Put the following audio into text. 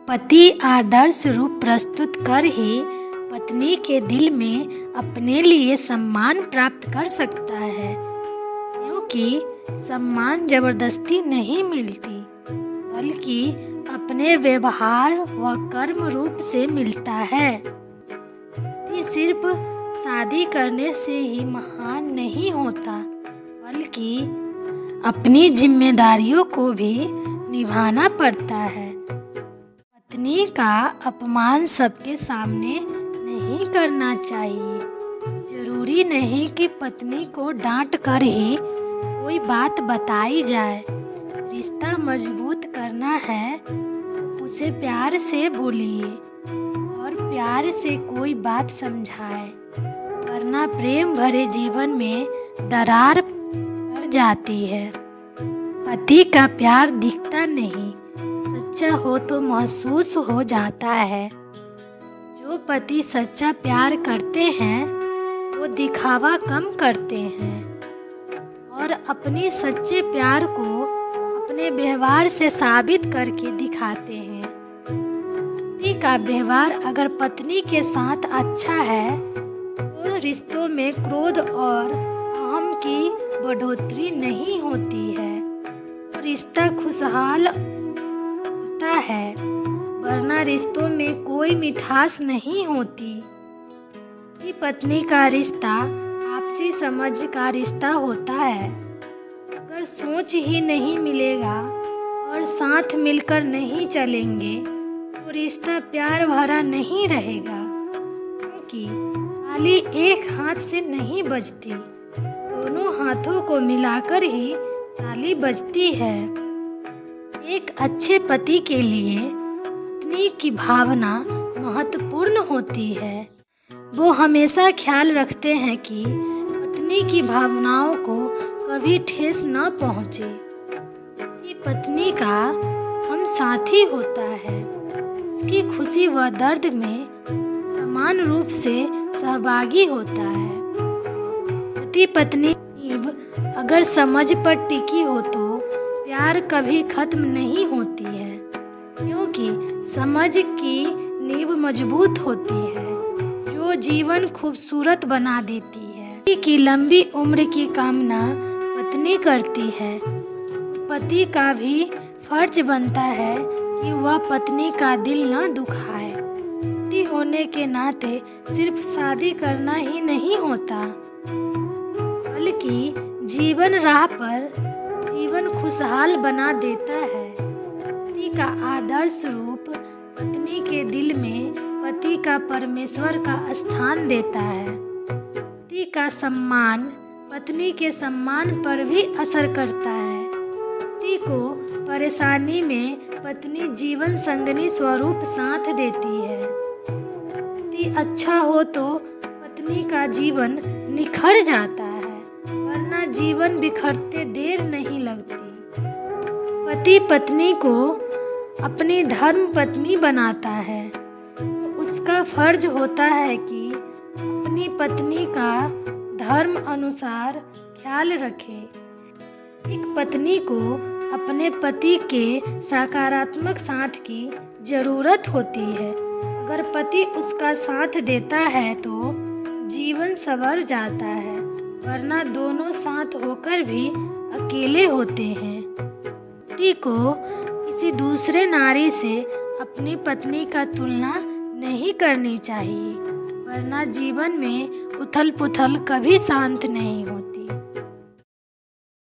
पति आदर्श रूप प्रस्तुत कर ही पत्नी के दिल में अपने लिए सम्मान प्राप्त कर सकता है, क्योंकि सम्मान जबरदस्ती नहीं मिलती बल्कि अपने व्यवहार व कर्म रूप से मिलता है। ये सिर्फ शादी करने से ही महान नहीं होता बल्कि अपनी जिम्मेदारियों को भी निभाना पड़ता है। पत्नी का अपमान सबके सामने नहीं करना चाहिए। जरूरी नहीं कि पत्नी को डांट कर ही कोई बात बताई जाए। रिश्ता मजबूत करना है तो उसे प्यार से बोलिए और प्यार से कोई बात समझाए, वरना प्रेम भरे जीवन में दरार पड़ जाती है। पति का प्यार दिखता नहीं, सच्चा हो तो महसूस हो जाता है। जो पति सच्चा प्यार करते हैं वो दिखावा कम करते हैं और अपनी सच्चे प्यार को अपने व्यवहार से साबित करके दिखाते हैं। पति का व्यवहार अगर पत्नी के साथ अच्छा है तो रिश्तों में क्रोध और अहम की बढ़ोतरी नहीं होती है, रिश्ता खुशहाल होता है, वरना रिश्तों में कोई मिठास नहीं होती। पति पत्नी का रिश्ता आपसी समझ का रिश्ता होता है। अगर सोच ही नहीं मिलेगा और साथ मिलकर नहीं चलेंगे तो रिश्ता प्यार भरा नहीं रहेगा, क्योंकि ताली एक हाथ से नहीं बजती, दोनों हाथों को मिलाकर ही ताली बजती है। एक अच्छे पति के लिए पत्नी की भावना महत्वपूर्ण होती है। वो हमेशा ख्याल रखते हैं कि पत्नी की भावनाओं को कभी ठेस न पहुँचे। ये पत्नी का हम साथी होता है, उसकी खुशी व दर्द में समान रूप से सहभागी होता है। पति पत्नी अगर समझ पर टिकी हो तो प्यार कभी खत्म नहीं होती है, क्योंकि समझ की नींव मजबूत होती है जो जीवन खूबसूरत बना देती है। पति की लंबी उम्र की कामना पत्नी करती है। पति का भी फर्ज बनता है कि वह पत्नी का दिल न दुखाए। पति होने के नाते सिर्फ शादी करना ही नहीं होता बल्कि जीवन राह पर जीवन खुशहाल बना देता है। पति का आदर्श रूप पत्नी के दिल में पति का परमेश्वर का स्थान देता है। पति का सम्मान पत्नी के सम्मान पर भी असर करता है। पति को परेशानी में पत्नी जीवन संगनी स्वरूप साथ देती है। पति अच्छा हो तो पत्नी का जीवन निखर जाता है, वरना जीवन बिखरते देर नहीं लगती। पति पत्नी को अपनी धर्म पत्नी बनाता है, तो उसका फर्ज होता है कि अपनी पत्नी का धर्म अनुसार ख्याल रखे। एक पत्नी को अपने पति के सकारात्मक साथ की जरूरत होती है। अगर पति उसका साथ देता है तो जीवन संवर जाता है, वरना दोनों साथ होकर भी अकेले होते हैं। पति को किसी दूसरे नारी से अपनी पत्नी का तुलना नहीं करनी चाहिए, वरना जीवन में उथल पुथल कभी शांत नहीं होती।